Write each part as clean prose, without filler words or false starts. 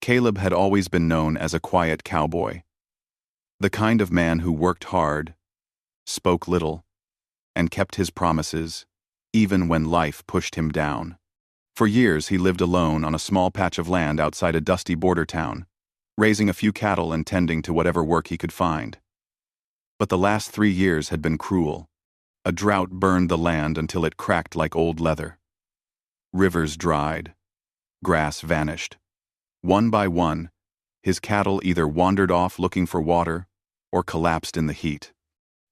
Caleb had always been known as a quiet cowboy, the kind of man who worked hard, spoke little, and kept his promises, even when life pushed him down. For years he lived alone on a small patch of land outside a dusty border town, raising a few cattle and tending to whatever work he could find. But the last 3 years had been cruel. A drought burned the land until it cracked like old leather. Rivers dried. Grass vanished. One by one, his cattle either wandered off looking for water or collapsed in the heat.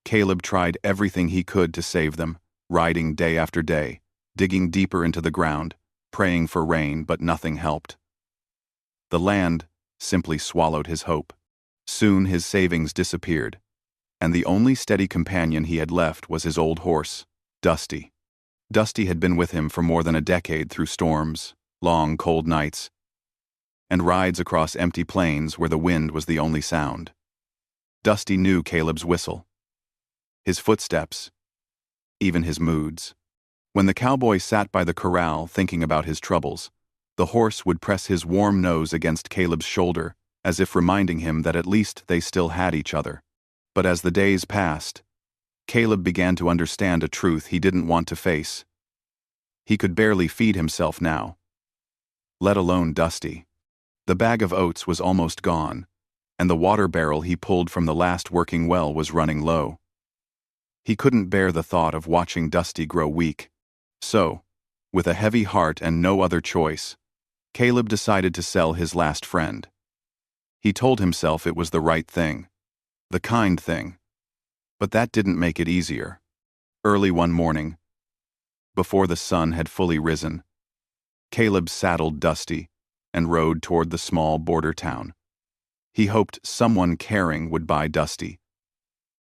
Caleb tried everything he could to save them, riding day after day, digging deeper into the ground, praying for rain, but nothing helped. The land simply swallowed his hope. Soon his savings disappeared, and the only steady companion he had left was his old horse, Dusty. Dusty had been with him for more than a decade through storms, long cold nights, and rides across empty plains where the wind was the only sound. Dusty knew Caleb's whistle, his footsteps, even his moods. When the cowboy sat by the corral thinking about his troubles, the horse would press his warm nose against Caleb's shoulder, as if reminding him that at least they still had each other. But as the days passed, Caleb began to understand a truth he didn't want to face. He could barely feed himself now, let alone Dusty. The bag of oats was almost gone, and the water barrel he pulled from the last working well was running low. He couldn't bear the thought of watching Dusty grow weak. So, with a heavy heart and no other choice, Caleb decided to sell his last friend. He told himself it was the right thing, the kind thing. But that didn't make it easier. Early one morning, before the sun had fully risen, Caleb saddled Dusty and rode toward the small border town. He hoped someone caring would buy Dusty,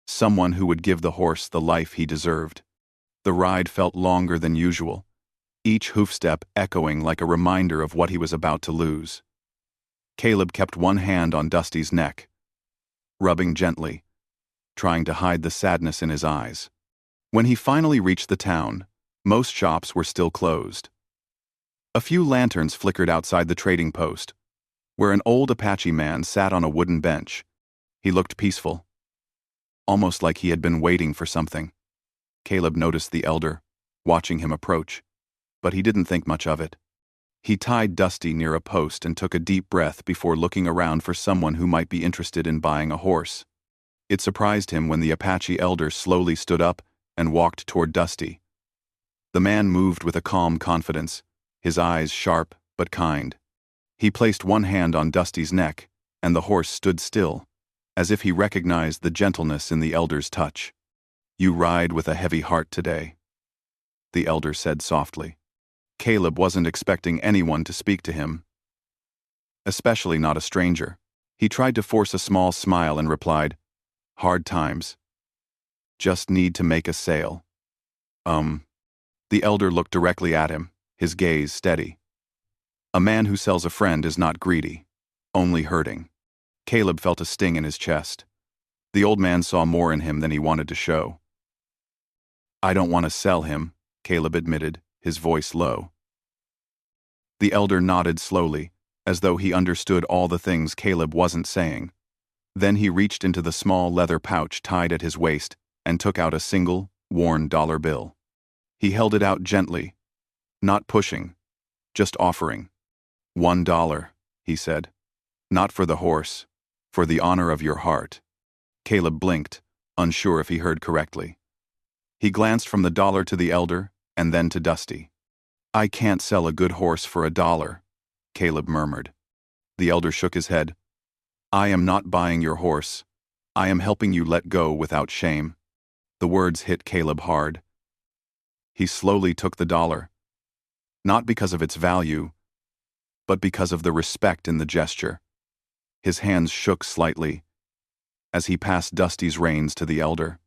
someone who would give the horse the life he deserved. The ride felt longer than usual, each hoofstep echoing like a reminder of what he was about to lose. Caleb kept one hand on Dusty's neck, rubbing gently, trying to hide the sadness in his eyes. When he finally reached the town, most shops were still closed. A few lanterns flickered outside the trading post, where an old Apache man sat on a wooden bench. He looked peaceful, almost like he had been waiting for something. Caleb noticed the elder, watching him approach, but he didn't think much of it. He tied Dusty near a post and took a deep breath before looking around for someone who might be interested in buying a horse. It surprised him when the Apache elder slowly stood up and walked toward Dusty. The man moved with a calm confidence, his eyes sharp but kind. He placed one hand on Dusty's neck, and the horse stood still, as if he recognized the gentleness in the elder's touch. "You ride with a heavy heart today," the elder said softly. Caleb wasn't expecting anyone to speak to him, especially not a stranger. He tried to force a small smile and replied, "Hard times. Just need to make a sale." The elder looked directly at him, his gaze steady. "A man who sells a friend is not greedy, only hurting." Caleb felt a sting in his chest. The old man saw more in him than he wanted to show. "I don't want to sell him," Caleb admitted, his voice low. The elder nodded slowly, as though he understood all the things Caleb wasn't saying. Then he reached into the small leather pouch tied at his waist and took out a single, worn dollar bill. He held it out gently, not pushing, just offering. $1, he said. "Not for the horse, for the honor of your heart." Caleb blinked, unsure if he heard correctly. He glanced from the dollar to the elder, and then to Dusty. "I can't sell a good horse for $1, Caleb murmured. The elder shook his head. "I am not buying your horse. I am helping you let go without shame." The words hit Caleb hard. He slowly took the dollar, not because of its value, but because of the respect in the gesture. His hands shook slightly as he passed Dusty's reins to the elder.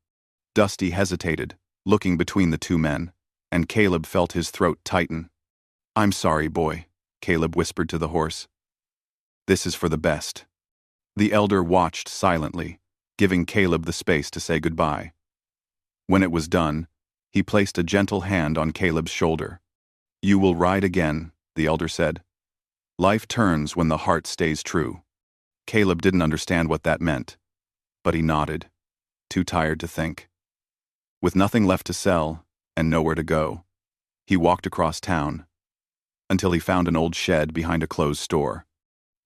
Dusty hesitated, looking between the two men, and Caleb felt his throat tighten. "I'm sorry, boy," Caleb whispered to the horse. "This is for the best." The elder watched silently, giving Caleb the space to say goodbye. When it was done, he placed a gentle hand on Caleb's shoulder. "You will ride again," the elder said. Life turns when the heart stays true. Caleb didn't understand what that meant, but he nodded, too tired to think. With nothing left to sell and nowhere to go, he walked across town until he found an old shed behind a closed store.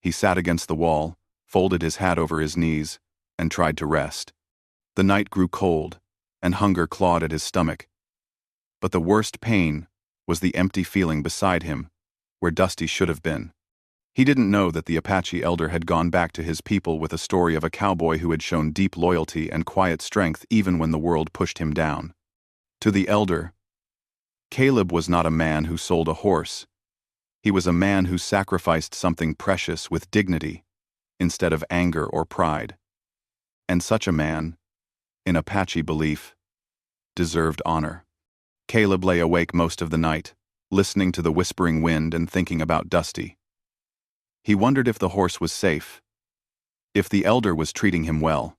He sat against the wall, folded his hat over his knees, and tried to rest. The night grew cold, and hunger clawed at his stomach. But the worst pain was the empty feeling beside him, where Dusty should have been. He didn't know that the Apache elder had gone back to his people with a story of a cowboy who had shown deep loyalty and quiet strength even when the world pushed him down. To the elder, Caleb was not a man who sold a horse. He was a man who sacrificed something precious with dignity instead of anger or pride. And such a man, in Apache belief, deserved honor. Caleb lay awake most of the night, listening to the whispering wind and thinking about Dusty. He wondered if the horse was safe, if the elder was treating him well.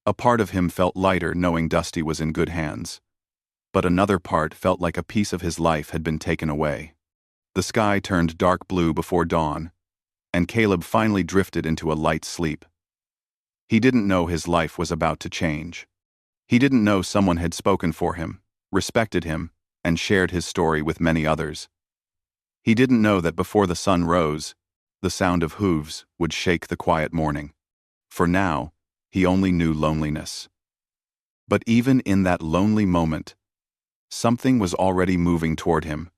A part of him felt lighter knowing Dusty was in good hands, but another part felt like a piece of his life had been taken away. The sky turned dark blue before dawn, and Caleb finally drifted into a light sleep. He didn't know his life was about to change. He didn't know someone had spoken for him, respected him, and shared his story with many others. He didn't know that before the sun rose, the sound of hooves would shake the quiet morning. For now, he only knew loneliness. But even in that lonely moment, something was already moving toward him.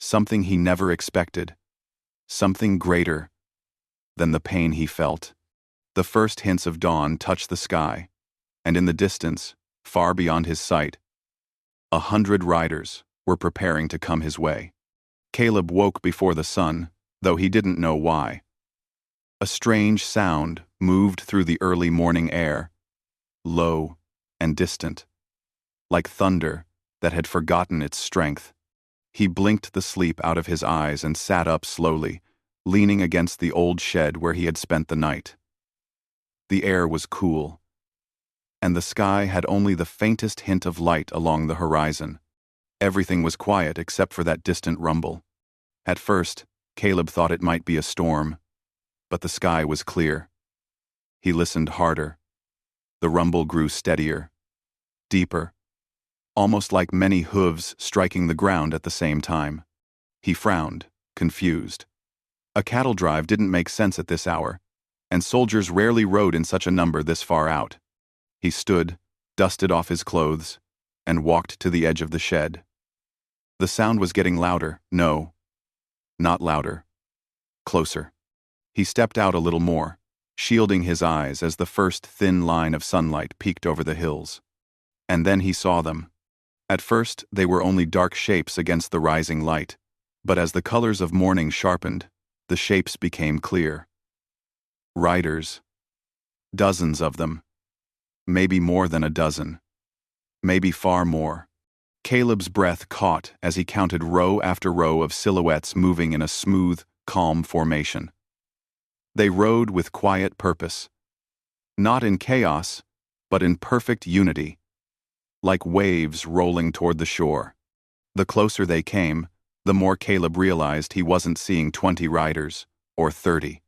Something he never expected. Something greater than the pain he felt. The first hints of dawn touched the sky, and in the distance, far beyond his sight, 100 riders were preparing to come his way. Caleb woke before the sun, though he didn't know why. A strange sound moved through the early morning air, low and distant, like thunder that had forgotten its strength. He blinked the sleep out of his eyes and sat up slowly, leaning against the old shed where he had spent the night. The air was cool, and the sky had only the faintest hint of light along the horizon. Everything was quiet except for that distant rumble. At first, Caleb thought it might be a storm, but the sky was clear. He listened harder. The rumble grew steadier, deeper, almost like many hooves striking the ground at the same time. He frowned, confused. A cattle drive didn't make sense at this hour, and soldiers rarely rode in such a number this far out. He stood, dusted off his clothes, and walked to the edge of the shed. The sound was getting louder. No, not louder. Closer. He stepped out a little more, shielding his eyes as the first thin line of sunlight peeked over the hills. And then he saw them. At first, they were only dark shapes against the rising light, but as the colors of morning sharpened, the shapes became clear. Riders. Dozens of them. Maybe more than a dozen. Maybe far more. Caleb's breath caught as he counted row after row of silhouettes moving in a smooth, calm formation. They rode with quiet purpose. Not in chaos, but in perfect unity, like waves rolling toward the shore. The closer they came, the more Caleb realized he wasn't seeing 20 riders, or 30.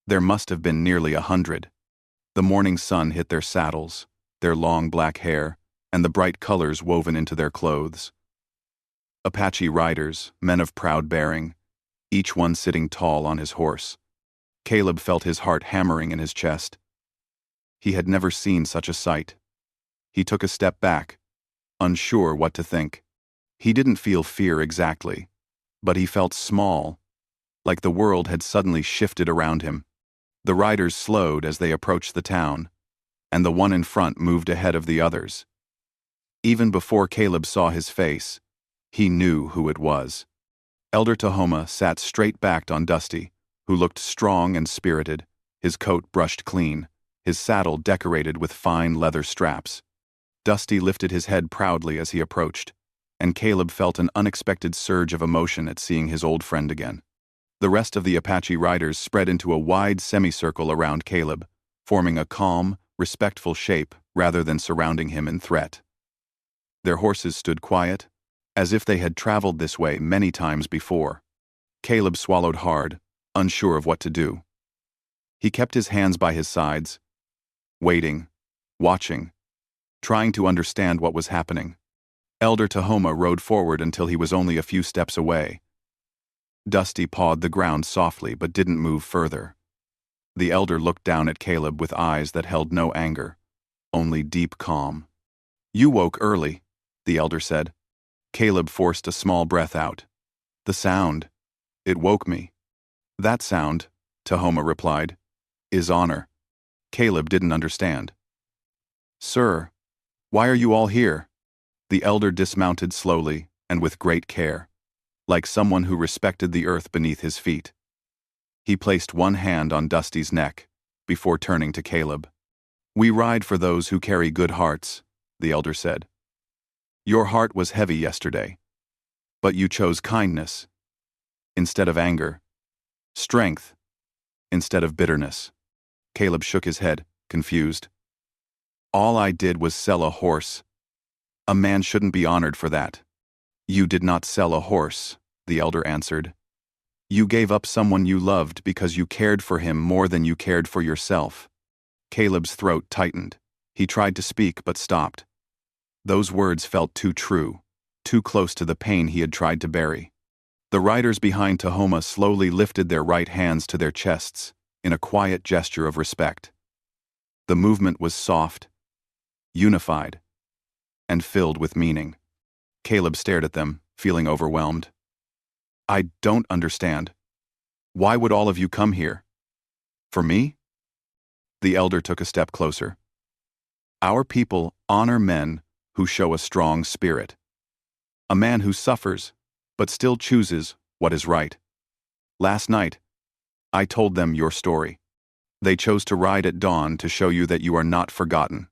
There must have been nearly 100. The morning sun hit their saddles, their long black hair, and the bright colors woven into their clothes. Apache riders, men of proud bearing, each one sitting tall on his horse. Caleb felt his heart hammering in his chest. He had never seen such a sight. He took a step back, unsure what to think. He didn't feel fear exactly, but he felt small, like the world had suddenly shifted around him. The riders slowed as they approached the town, and the one in front moved ahead of the others. Even before Caleb saw his face, he knew who it was. Elder Tahoma sat straight-backed on Dusty, who looked strong and spirited, his coat brushed clean, his saddle decorated with fine leather straps. Dusty lifted his head proudly as he approached, and Caleb felt an unexpected surge of emotion at seeing his old friend again. The rest of the Apache riders spread into a wide semicircle around Caleb, forming a calm, respectful shape rather than surrounding him in threat. Their horses stood quiet, as if they had traveled this way many times before. Caleb swallowed hard, unsure of what to do. He kept his hands by his sides, waiting, watching, trying to understand what was happening. Elder Tahoma rode forward until he was only a few steps away. Dusty pawed the ground softly but didn't move further. The elder looked down at Caleb with eyes that held no anger, only deep calm. "You woke early," the elder said. Caleb forced a small breath out. "The sound. It woke me." "That sound," Tahoma replied, "is honor." Caleb didn't understand. "Sir, why are you all here?" The elder dismounted slowly and with great care, like someone who respected the earth beneath his feet. He placed one hand on Dusty's neck before turning to Caleb. "We ride for those who carry good hearts," the elder said. "Your heart was heavy yesterday, but you chose kindness instead of anger, strength instead of bitterness." Caleb shook his head, confused. "All I did was sell a horse. A man shouldn't be honored for that." "You did not sell a horse," the elder answered. "You gave up someone you loved because you cared for him more than you cared for yourself." Caleb's throat tightened. He tried to speak but stopped. Those words felt too true, too close to the pain he had tried to bury. The riders behind Tahoma slowly lifted their right hands to their chests in a quiet gesture of respect. The movement was soft, unified, and filled with meaning. Caleb stared at them, feeling overwhelmed. "I don't understand. Why would all of you come here? For me?" The elder took a step closer. "Our people honor men who show a strong spirit. A man who suffers, but still chooses what is right. Last night, I told them your story. They chose to ride at dawn to show you that you are not forgotten.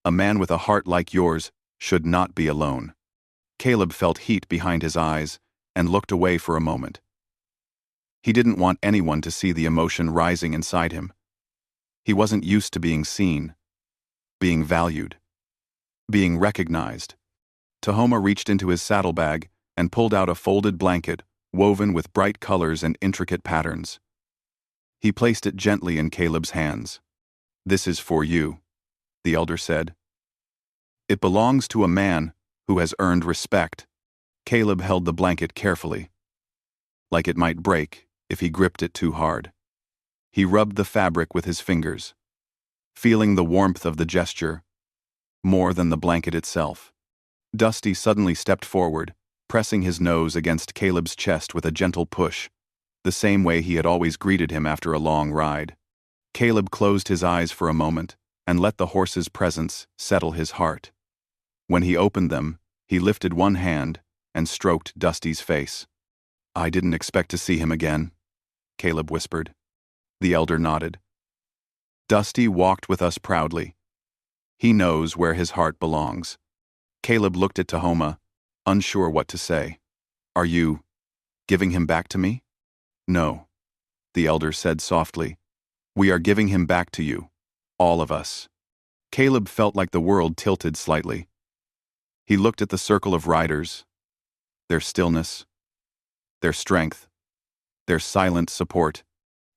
A man with a heart like yours should not be alone." Caleb felt heat behind his eyes and looked away for a moment. He didn't want anyone to see the emotion rising inside him. He wasn't used to being seen, being valued, being recognized. Tahoma reached into his saddlebag and pulled out a folded blanket woven with bright colors and intricate patterns. He placed it gently in Caleb's hands. "This is for you," the elder said. "It belongs to a man who has earned respect." Caleb held the blanket carefully, like it might break if he gripped it too hard. He rubbed the fabric with his fingers, feeling the warmth of the gesture more than the blanket itself. Dusty suddenly stepped forward, pressing his nose against Caleb's chest with a gentle push, the same way he had always greeted him after a long ride. Caleb closed his eyes for a moment and let the horse's presence settle his heart. When he opened them, he lifted one hand and stroked Dusty's face. "I didn't expect to see him again," Caleb whispered. The elder nodded. "Dusty walked with us proudly. He knows where his heart belongs." Caleb looked at Tahoma, unsure what to say. "Are you giving him back to me?" "No," the elder said softly. "We are giving him back to you, all of us." Caleb felt like the world tilted slightly. He looked at the circle of riders, their stillness, their strength, their silent support.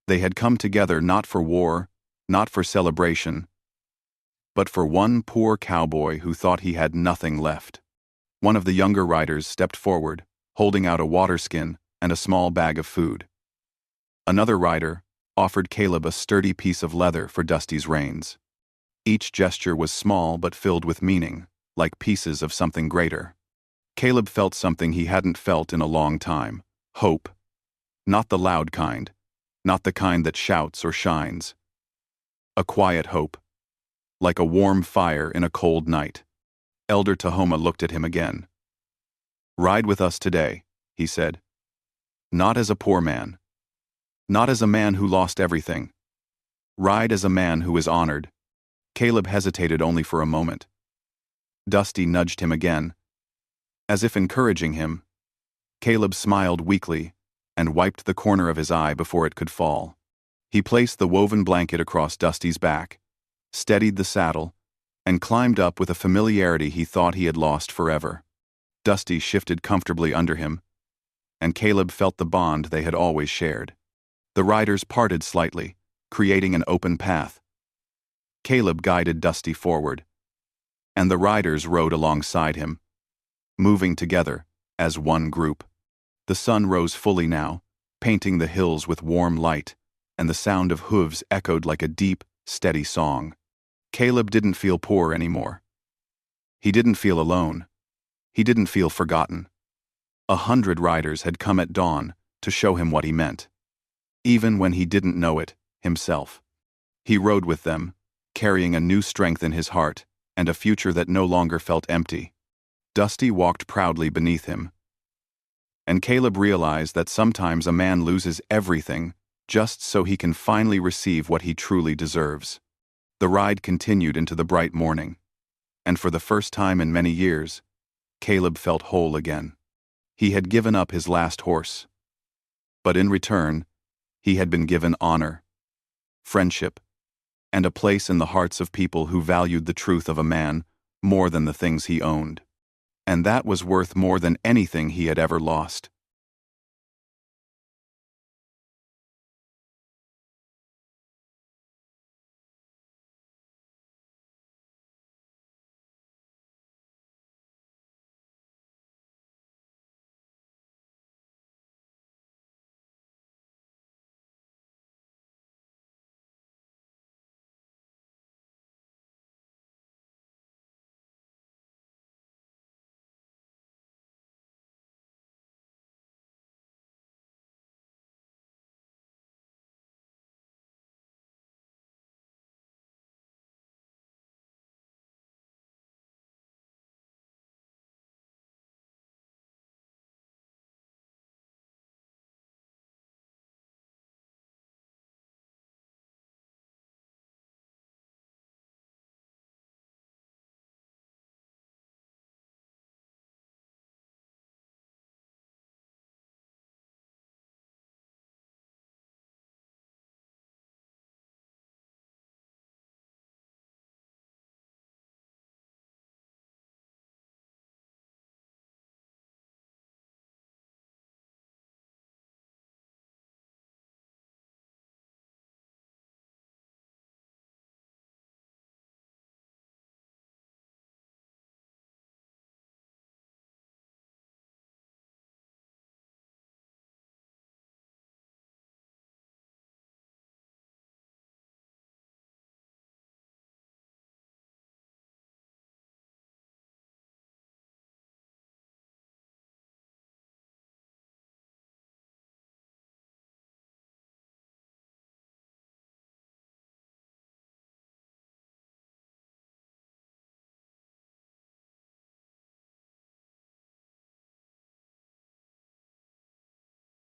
They had come together not for war, not for celebration, but for one poor cowboy who thought he had nothing left. One of the younger riders stepped forward, holding out a water skin and a small bag of food. Another rider offered Caleb a sturdy piece of leather for Dusty's reins. Each gesture was small but filled with meaning, like pieces of something greater. Caleb felt something he hadn't felt in a long time: hope. Not the loud kind, not the kind that shouts or shines. A quiet hope, like a warm fire in a cold night. Elder Tahoma looked at him again. "Ride with us today," he said. "Not as a poor man. Not as a man who lost everything. Ride as a man who is honored." Caleb hesitated only for a moment. Dusty nudged him again. As if encouraging him, Caleb smiled weakly and wiped the corner of his eye before it could fall. He placed the woven blanket across Dusty's back, steadied the saddle, and climbed up with a familiarity he thought he had lost forever. Dusty shifted comfortably under him, and Caleb felt the bond they had always shared. The riders parted slightly, creating an open path. Caleb guided Dusty forward, and the riders rode alongside him, moving together as one group. The sun rose fully now, painting the hills with warm light, and the sound of hooves echoed like a deep, steady song. Caleb didn't feel poor anymore. He didn't feel alone. He didn't feel forgotten. 100 riders had come at dawn to show him what he meant, even when he didn't know it himself. He rode with them, carrying a new strength in his heart and a future that no longer felt empty. Dusty walked proudly beneath him, and Caleb realized that sometimes a man loses everything just so he can finally receive what he truly deserves. The ride continued into the bright morning, and for the first time in many years, Caleb felt whole again. He had given up his last horse, but in return, he had been given honor, friendship, and a place in the hearts of people who valued the truth of a man more than the things he owned. And that was worth more than anything he had ever lost.